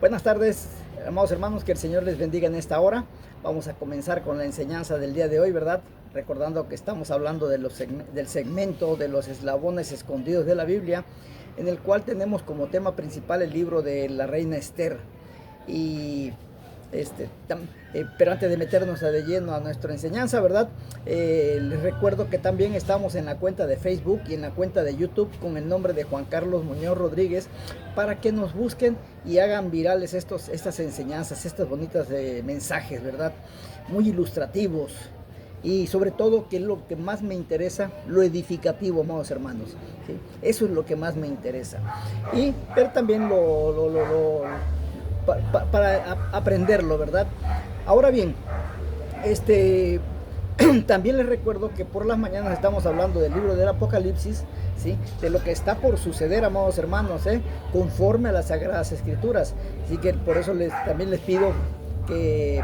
Buenas tardes, amados hermanos, que el Señor les bendiga en esta hora. Vamos a comenzar con la enseñanza del día de hoy, ¿verdad? Recordando que estamos hablando de del segmento de los eslabones escondidos de la Biblia, en el cual tenemos como tema principal el libro de la reina Esther. Y pero antes de meternos de lleno a nuestra enseñanza, ¿verdad? Les recuerdo que también estamos en la cuenta de Facebook y en la cuenta de YouTube con el nombre de Juan Carlos Muñoz Rodríguez, para que nos busquen y hagan virales estas enseñanzas, estos bonitos mensajes, ¿verdad? Muy ilustrativos. Y sobre todo, que es lo que más me interesa, lo edificativo, amados hermanos, ¿sí? Eso es lo que más me interesa. Pero también para aprenderlo, ¿verdad? Ahora bien, también les recuerdo que por las mañanas estamos hablando del libro del Apocalipsis, ¿sí? De lo que está por suceder, amados hermanos, conforme a las Sagradas Escrituras. Así que por eso también les pido que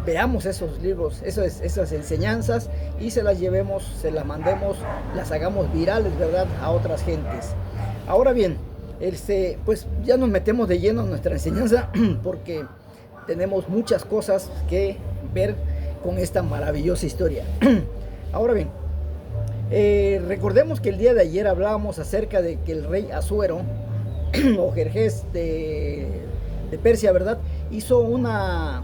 veamos esos libros, esas enseñanzas, y se las llevemos, se las mandemos, las hagamos virales, ¿verdad?, a otras gentes. Ahora bien, pues ya nos metemos de lleno en nuestra enseñanza, porque tenemos muchas cosas que ver con esta maravillosa historia. Ahora bien, recordemos que el día de ayer hablábamos acerca de que el rey Asuero o Jerjes de Persia, ¿verdad?, hizo una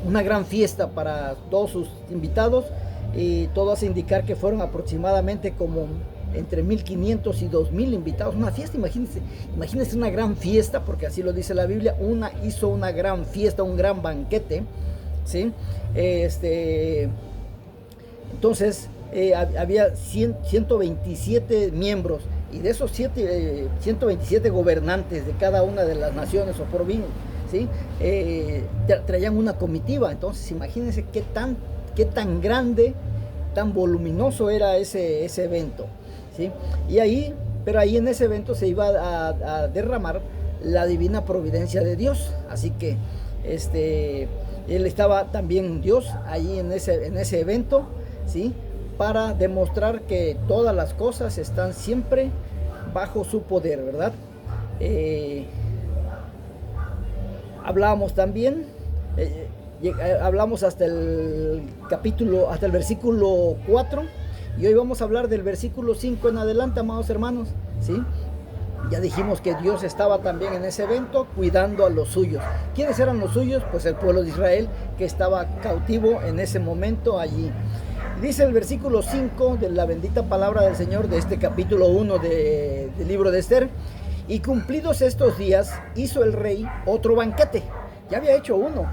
gran fiesta para todos sus invitados, y todo hace indicar que fueron aproximadamente como entre 1500 y 2000 invitados. Una fiesta, imagínense una gran fiesta, porque así lo dice la Biblia. Hizo una gran fiesta, un gran banquete, ¿sí? Entonces había 127 miembros, y de esos 127 gobernantes de cada una de las naciones o provincias, ¿sí? Traían una comitiva. Entonces imagínense qué tan grande, tan voluminoso era ese evento, ¿sí? Pero ahí en ese evento se iba a derramar la divina providencia de Dios. Así que él estaba también Dios ahí en ese evento, ¿sí? Para demostrar que todas las cosas están siempre bajo su poder, ¿verdad? Hablábamos también, hablamos hasta el versículo 4, y hoy vamos a hablar del versículo 5 en adelante, amados hermanos, ¿sí? Ya dijimos que Dios estaba también en ese evento cuidando a los suyos. ¿Quiénes eran los suyos? Pues el pueblo de Israel, que estaba cautivo en ese momento allí. Dice el versículo 5 de la bendita palabra del Señor de este capítulo 1 del libro de Esther: y cumplidos estos días, hizo el rey otro banquete. Ya había hecho uno,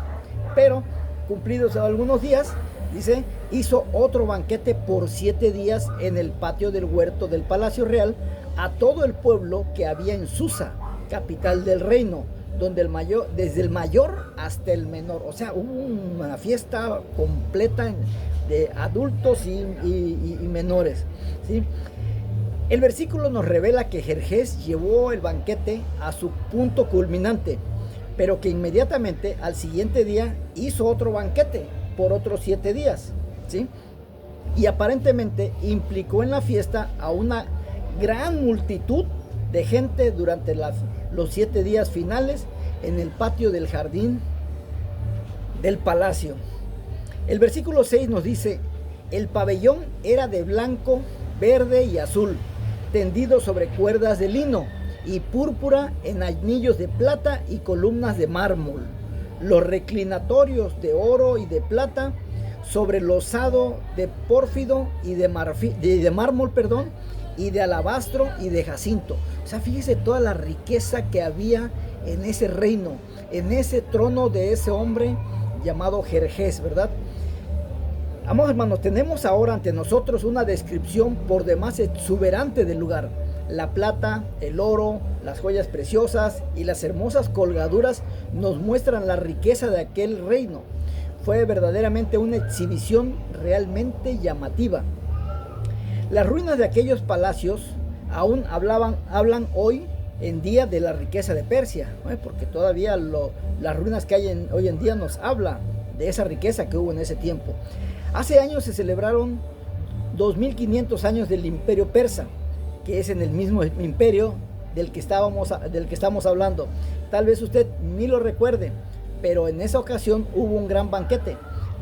pero cumplidos algunos días, dice, hizo otro banquete por 7 días en el patio del huerto del palacio real, a todo el pueblo que había en Susa, capital del reino, desde el mayor hasta el menor. O sea, hubo una fiesta completa de adultos y menores, ¿sí? El versículo nos revela que Jerjes llevó el banquete a su punto culminante, pero que inmediatamente al siguiente día hizo otro banquete por otros 7 días, ¿sí? Y aparentemente implicó en la fiesta a una gran multitud de gente durante los 7 días finales en el patio del jardín del palacio. El versículo 6 nos dice: el pabellón era de blanco, verde y azul, tendido sobre cuerdas de lino y púrpura en anillos de plata y columnas de mármol. Los reclinatorios de oro y de plata sobre losado de pórfido y de mármol, y de alabastro y de jacinto. O sea, fíjese toda la riqueza que había en ese reino, en ese trono de ese hombre llamado Jerjes, ¿verdad? Amados hermanos, tenemos ahora ante nosotros una descripción por demás exuberante del lugar. La plata, el oro, las joyas preciosas y las hermosas colgaduras nos muestran la riqueza de aquel reino. Fue verdaderamente una exhibición realmente llamativa. Las ruinas de aquellos palacios aún hablan hoy en día de la riqueza de Persia, porque todavía las ruinas que hay hoy en día nos habla de esa riqueza que hubo en ese tiempo. Hace años se celebraron 2500 años del imperio persa, que es en el mismo imperio del que estamos hablando. Tal vez usted ni lo recuerde, pero en esa ocasión hubo un gran banquete.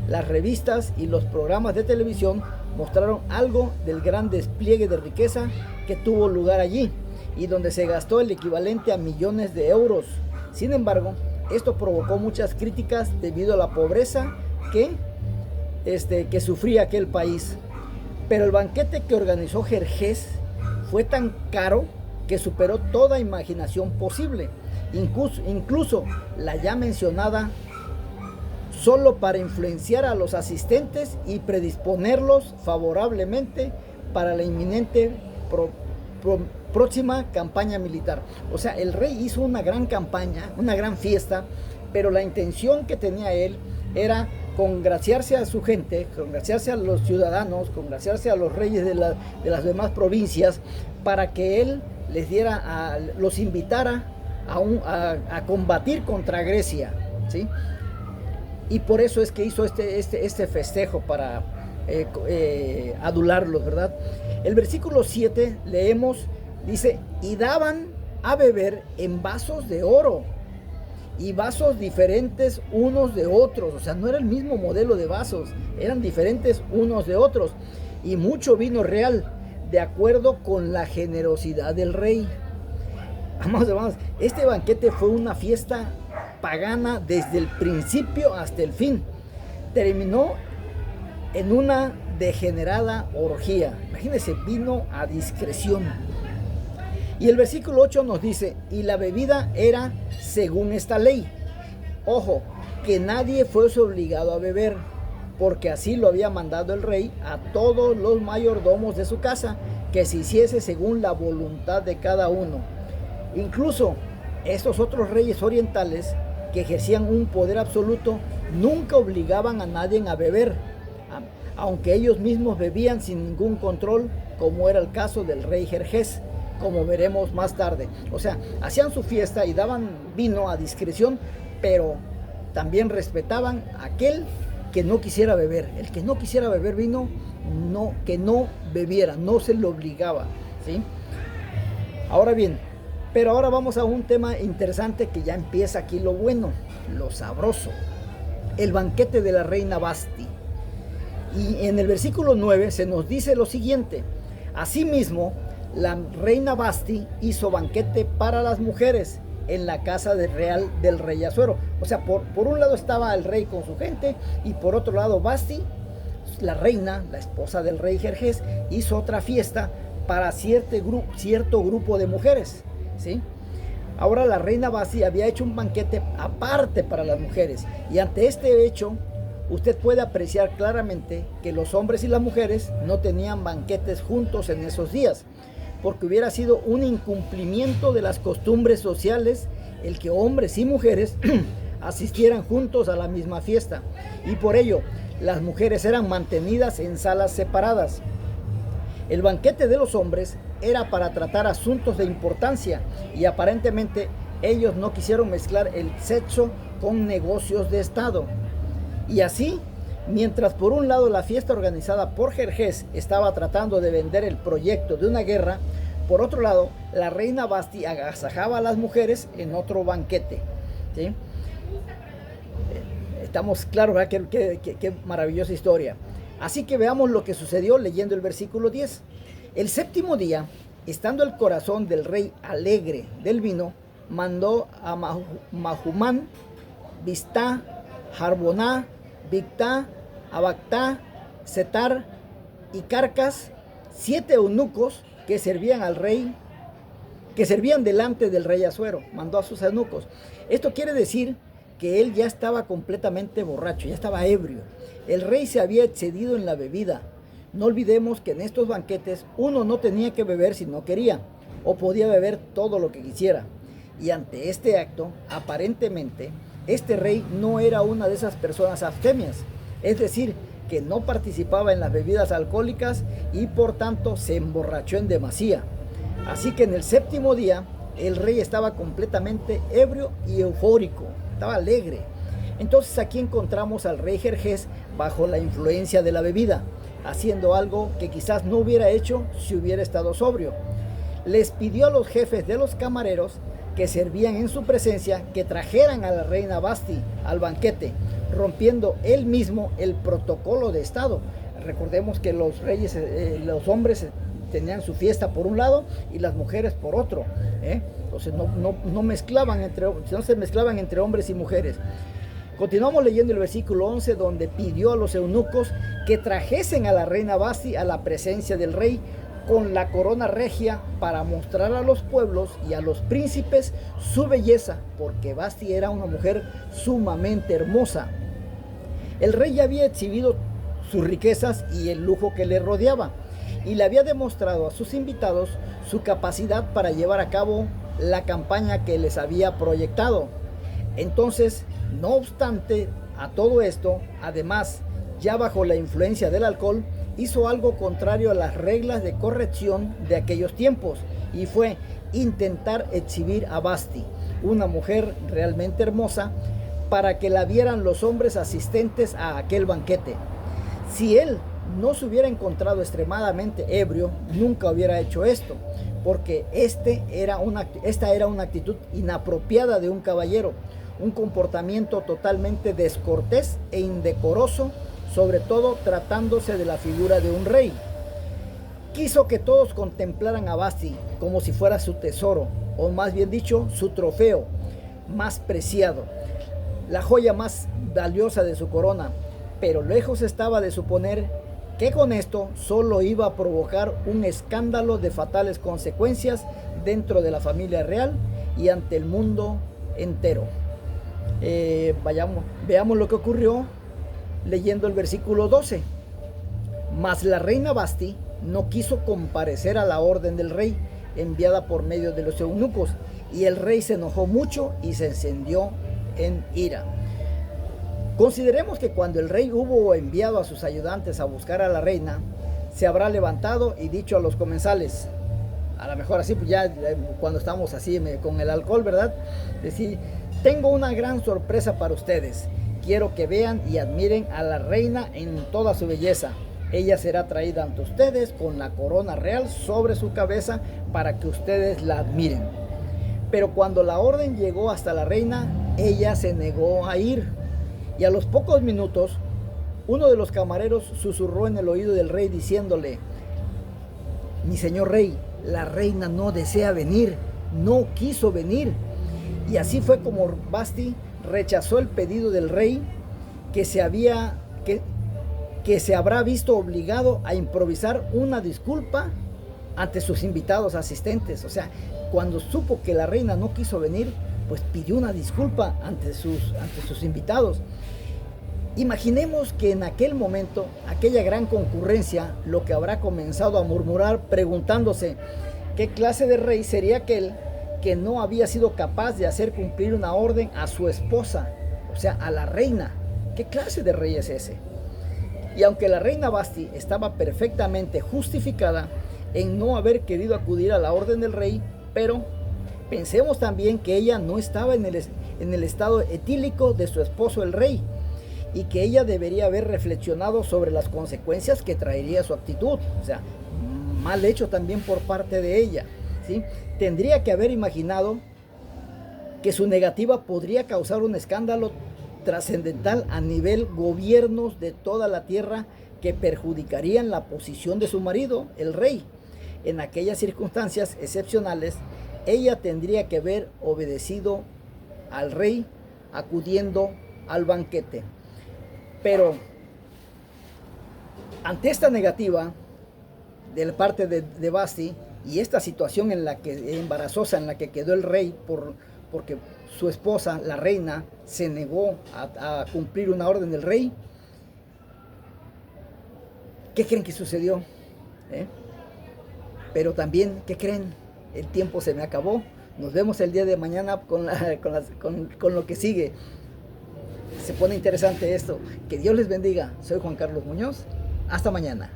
Las revistas y los programas de televisión mostraron algo del gran despliegue de riqueza que tuvo lugar allí y donde se gastó el equivalente a millones de euros. Sin embargo, esto provocó muchas críticas debido a la pobreza que sufría aquel país. Pero el banquete que organizó Jerjes fue tan caro que superó toda imaginación posible, incluso la ya mencionada, solo para influenciar a los asistentes y predisponerlos favorablemente para la inminente próxima campaña militar. O sea, el rey hizo una gran campaña, una gran fiesta, pero la intención que tenía él era congraciarse a su gente, congraciarse a los ciudadanos, congraciarse a los reyes de las demás provincias, para que él les los invitara a combatir contra Grecia, ¿sí? Y por eso es que hizo este festejo para adularlos, ¿verdad? El versículo 7 leemos, dice, y daban a beber en vasos de oro y vasos diferentes unos de otros. O sea, no era el mismo modelo de vasos, eran diferentes unos de otros, y mucho vino real, de acuerdo con la generosidad del rey. Amados hermanos, este banquete fue una fiesta pagana desde el principio hasta el fin. Terminó en una degenerada orgía. Imagínense, vino a discreción. Y el versículo 8 nos dice, y la bebida era según esta ley. Ojo, que nadie fuese obligado a beber, porque así lo había mandado el rey a todos los mayordomos de su casa, que se hiciese según la voluntad de cada uno. Incluso estos otros reyes orientales, que ejercían un poder absoluto, nunca obligaban a nadie a beber, aunque ellos mismos bebían sin ningún control, como era el caso del rey Jerjes, como veremos más tarde. O sea, hacían su fiesta y daban vino a discreción, pero también respetaban a aquel que no quisiera beber. El que no quisiera beber vino, que no bebiera, no se le obligaba, ¿sí? Ahora bien, pero ahora vamos a un tema interesante, que ya empieza aquí lo bueno, lo sabroso. El banquete de la reina Vasti. Y en el versículo 9 se nos dice lo siguiente: asimismo, la reina Vasti hizo banquete para las mujeres en la casa real del rey Asuero. O sea, por un lado estaba el rey con su gente, y por otro lado Vasti, la reina, la esposa del rey Jerjes, hizo otra fiesta para cierto grupo de mujeres, ¿sí? Ahora la reina Vasti había hecho un banquete aparte para las mujeres, y ante este hecho usted puede apreciar claramente que los hombres y las mujeres no tenían banquetes juntos en esos días, porque hubiera sido un incumplimiento de las costumbres sociales el que hombres y mujeres asistieran juntos a la misma fiesta, y por ello las mujeres eran mantenidas en salas separadas. El banquete de los hombres era para tratar asuntos de importancia, y aparentemente ellos no quisieron mezclar el sexo con negocios de estado. Y así, mientras por un lado la fiesta organizada por Jerjes estaba tratando de vender el proyecto de una guerra, por otro lado la reina Vasti agasajaba a las mujeres en otro banquete, ¿sí? Estamos claros, ¿verdad? Qué maravillosa historia. Así que veamos lo que sucedió leyendo el versículo 10. El séptimo día, estando el corazón del rey alegre del vino, mandó a Mahumán, Bistá, Jarboná, Bigtá, Abactá, Setar y Carcas, 7 eunucos que servían al rey, que servían delante del rey Asuero. Mandó a sus eunucos. Esto quiere decir que él ya estaba completamente borracho, ya estaba ebrio. El rey se había excedido en la bebida. No olvidemos que en estos banquetes uno no tenía que beber si no quería, o podía beber todo lo que quisiera. Y ante este acto, aparentemente, este rey no era una de esas personas abstemias, es decir, que no participaba en las bebidas alcohólicas, y por tanto se emborrachó en demasía. Así que en el séptimo día, el rey estaba completamente ebrio y eufórico, estaba alegre. Entonces aquí encontramos al rey Jerjes bajo la influencia de la bebida, haciendo algo que quizás no hubiera hecho si hubiera estado sobrio. les pidió a los jefes de los camareros que servían en su presencia que trajeran a la reina Vasti al banquete, rompiendo él mismo el protocolo de estado. Recordemos que los reyes, los hombres tenían su fiesta por un lado y las mujeres por otro, entonces no se mezclaban entre hombres y mujeres. Continuamos leyendo el versículo 11, donde pidió a los eunucos que trajesen a la reina Vasti a la presencia del rey con la corona regia para mostrar a los pueblos y a los príncipes su belleza, porque Vasti era una mujer sumamente hermosa. El rey ya había exhibido sus riquezas y el lujo que le rodeaba, y le había demostrado a sus invitados su capacidad para llevar a cabo la campaña que les había proyectado. Entonces, no obstante a todo esto, además, ya bajo la influencia del alcohol, hizo algo contrario a las reglas de corrección de aquellos tiempos, y fue intentar exhibir a Vasti, una mujer realmente hermosa, para que la vieran los hombres asistentes a aquel banquete. Si él no se hubiera encontrado extremadamente ebrio, nunca hubiera hecho esto, porque esta era una actitud inapropiada de un caballero, un comportamiento totalmente descortés e indecoroso, sobre todo tratándose de la figura de un rey. Quiso que todos contemplaran a Vasti como si fuera su tesoro, o más bien dicho, su trofeo más preciado, la joya más valiosa de su corona, pero lejos estaba de suponer que con esto solo iba a provocar un escándalo de fatales consecuencias dentro de la familia real y ante el mundo entero. Veamos lo que ocurrió leyendo el versículo 12. Mas la reina Vasti no quiso comparecer a la orden del rey enviada por medio de los eunucos, y el rey se enojó mucho y se encendió en ira. Consideremos que cuando el rey hubo enviado a sus ayudantes a buscar a la reina, se habrá levantado y dicho a los comensales, a lo mejor así, pues ya cuando estamos así con el alcohol, ¿verdad? Decir, tengo una gran sorpresa para ustedes. Quiero que vean y admiren a la reina en toda su belleza. Ella será traída ante ustedes con la corona real sobre su cabeza para que ustedes la admiren. Pero cuando la orden llegó hasta la reina, ella se negó a ir. Y a los pocos minutos, uno de los camareros susurró en el oído del rey diciéndole, mi señor rey, la reina no desea venir, no quiso venir. Y así fue como Vasti rechazó el pedido del rey, que se habrá visto obligado a improvisar una disculpa ante sus invitados asistentes. O sea, cuando supo que la reina no quiso venir, pues pidió una disculpa ante sus invitados. Imaginemos que en aquel momento, aquella gran concurrencia, lo que habrá comenzado a murmurar preguntándose, ¿qué clase de rey sería aquel que no había sido capaz de hacer cumplir una orden a su esposa, o sea, a la reina? ¿Qué clase de rey es ese? Y aunque la reina Vasti estaba perfectamente justificada en no haber querido acudir a la orden del rey, pero pensemos también que ella no estaba en el estado etílico de su esposo el rey, y que ella debería haber reflexionado sobre las consecuencias que traería su actitud, o sea, mal hecho también por parte de ella, ¿sí? Tendría que haber imaginado que su negativa podría causar un escándalo trascendental a nivel gobiernos de toda la tierra que perjudicarían la posición de su marido, el rey. En aquellas circunstancias excepcionales, ella tendría que haber obedecido al rey acudiendo al banquete. Pero ante esta negativa de parte de Vasti y esta situación embarazosa en la que quedó el rey porque su esposa, la reina, se negó a cumplir una orden del rey, ¿qué creen que sucedió? Pero también, ¿qué creen? El tiempo se me acabó. Nos vemos el día de mañana con lo que sigue. Se pone interesante esto. Que Dios les bendiga. Soy Juan Carlos Muñoz. Hasta mañana.